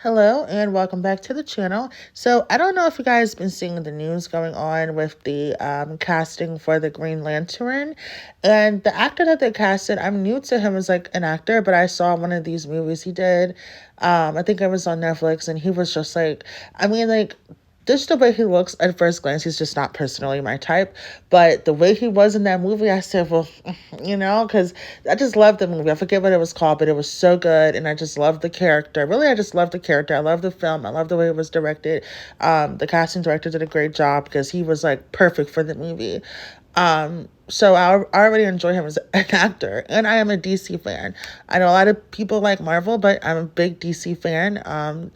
Hello and welcome back to the channel. So I don't know if you guys been seeing the news going on with the casting for the Green Lantern, and the actor that they casted. I'm new to him as like an actor, but I saw one of these movies he did. I think it was on Netflix, and he was just like, I mean, like just the way he looks at first glance, he's just not personally my type. But the way he was in that movie, I said, well, because I just loved the movie. I forget what it was called, but it was so good. And I just loved the character. Really, I just loved the character. I love the film. I love the way it was directed. The casting director did a great job because he was like perfect for the movie. So I already enjoy him as an actor, and I am a DC fan. I know a lot of people like Marvel, but I'm a big DC fan.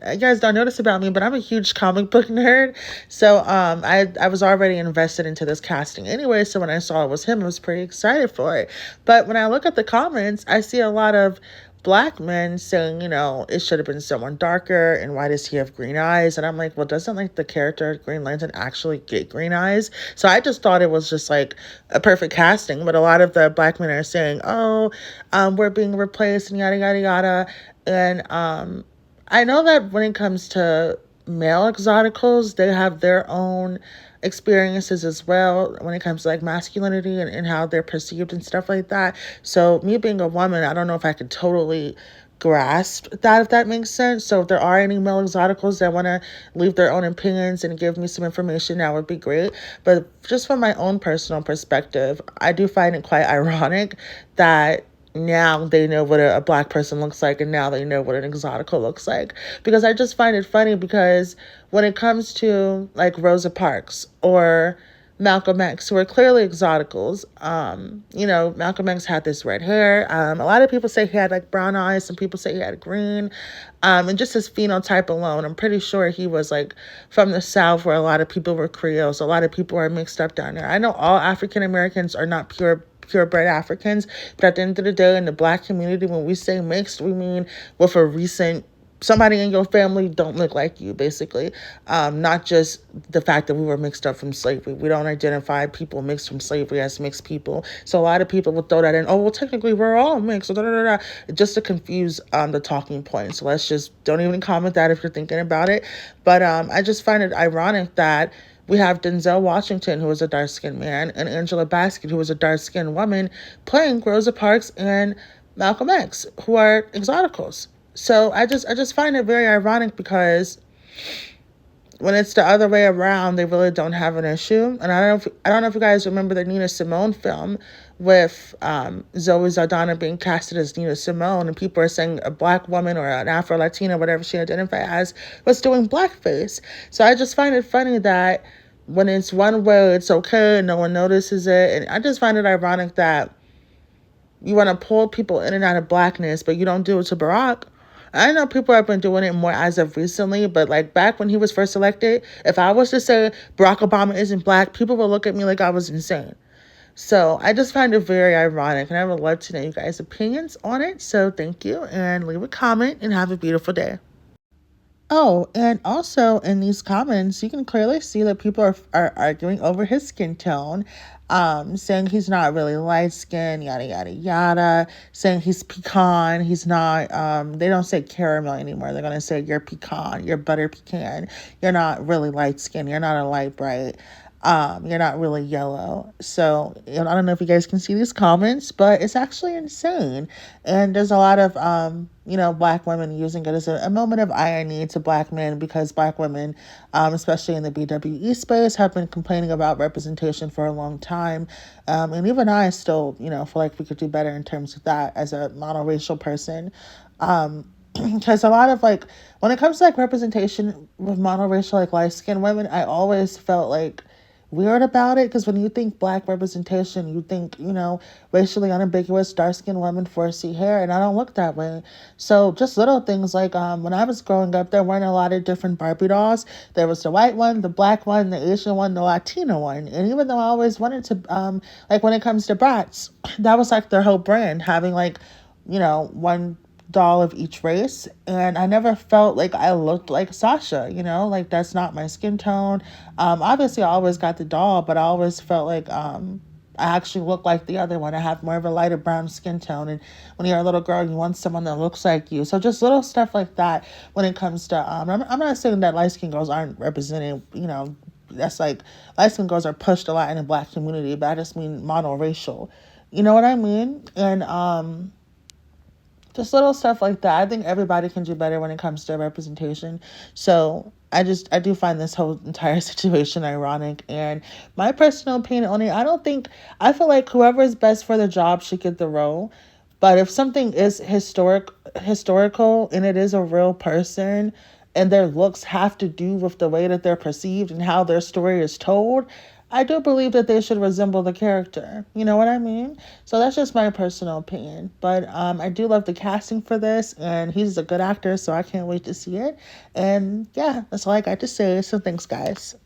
You guys don't notice about me, but I'm a huge comic book nerd. So I was already invested into this casting anyway. So when I saw it was him, I was pretty excited for it. But when I look at the comments, I see a lot of black men saying, it should have been someone darker, and why does he have green eyes? And I'm like, well, doesn't like the character Green Lantern actually get green eyes? So I just thought it was just like a perfect casting. But a lot of the black men are saying, oh, we're being replaced and yada yada yada. And I know that when it comes to male exoticals, they have their own experiences as well when it comes to like masculinity and how they're perceived and stuff like that. So me being a woman, I don't know if I could totally grasp that, if that makes sense. So if there are any male exoticals that want to leave their own opinions and give me some information, that would be great. But just from my own personal perspective, I do find it quite ironic that now they know what a black person looks like, and now they know what an exotical looks like. Because I just find it funny, because when it comes to like Rosa Parks or Malcolm X, who are clearly exoticals, Malcolm X had this red hair. A lot of people say he had like brown eyes. Some people say he had green. And just his phenotype alone, I'm pretty sure he was like from the South, where a lot of people were Creole. So a lot of people are mixed up down there. I know all African Americans are not purebred Africans, but at the end of the day, in the black community, when we say mixed, we mean with a recent somebody in your family don't look like you, basically. Not just the fact that we were mixed up from slavery. We don't identify people mixed from slavery as mixed people. So a lot of people will throw that in, oh, well, technically we're all mixed, just to confuse the talking point. So let's just don't even comment that if you're thinking about it. But I just find it ironic that we have Denzel Washington, who is a dark-skinned man, and Angela Bassett, who is a dark-skinned woman, playing Rosa Parks and Malcolm X, who are exoticals. So I just find it very ironic, because when it's the other way around, they really don't have an issue. And I don't know if you guys remember the Nina Simone film with Zoe Saldana being casted as Nina Simone, and people are saying a black woman or an Afro-Latina, whatever she identified as, was doing blackface. So I just find it funny that when it's one way, it's okay and no one notices it. And I just find it ironic that you want to pull people in and out of blackness, but you don't do it to Barack. I know people have been doing it more as of recently, but like back when he was first elected, if I was to say Barack Obama isn't black, people would look at me like I was insane. So I just find it very ironic, and I would love to know you guys' opinions on it. So thank you, and leave a comment, and have a beautiful day. Oh, and also in these comments, you can clearly see that people are arguing over his skin tone, saying he's not really light skinned, yada, yada, yada, saying he's pecan. He's not, they don't say caramel anymore. They're going to say you're pecan, you're butter pecan. You're not really light skinned. You're not a light bright. You're not really yellow. So I don't know if you guys can see these comments, but it's actually insane. And there's a lot of, black women using it as a moment of irony to black men, because black women, especially in the BWE space, have been complaining about representation for a long time. And even I still, feel like we could do better in terms of that as a monoracial person. Because a lot of when it comes to representation with monoracial, light-skinned women, I always felt weird about it, because when you think black representation, you think, racially unambiguous, dark-skinned women, 4C hair, and I don't look that way. So just little things when I was growing up, there weren't a lot of different Barbie dolls. There was the white one, the black one, the Asian one, the Latina one. And even though I always wanted to, when it comes to Bratz, that was their whole brand, having one doll of each race, and I never felt like I looked like Sasha, that's not my skin tone. Obviously I always got the doll, but I always felt I actually look like the other one. I have more of a lighter brown skin tone. And when you're a little girl, you want someone that looks like you. So just little stuff like that when it comes to, I'm not saying that light skin girls aren't represented, that's like light skin girls are pushed a lot in the black community, but I just mean monoracial. You know what I mean? And just little stuff like that. I think everybody can do better when it comes to representation. So I do find this whole entire situation ironic. And my personal opinion on it, I feel like whoever is best for the job should get the role. But if something is historical and it is a real person and their looks have to do with the way that they're perceived and how their story is told, I do believe that they should resemble the character. You know what I mean? So that's just my personal opinion. But I do love the casting for this, and he's a good actor, so I can't wait to see it. And yeah, that's all I got to say. So thanks, guys.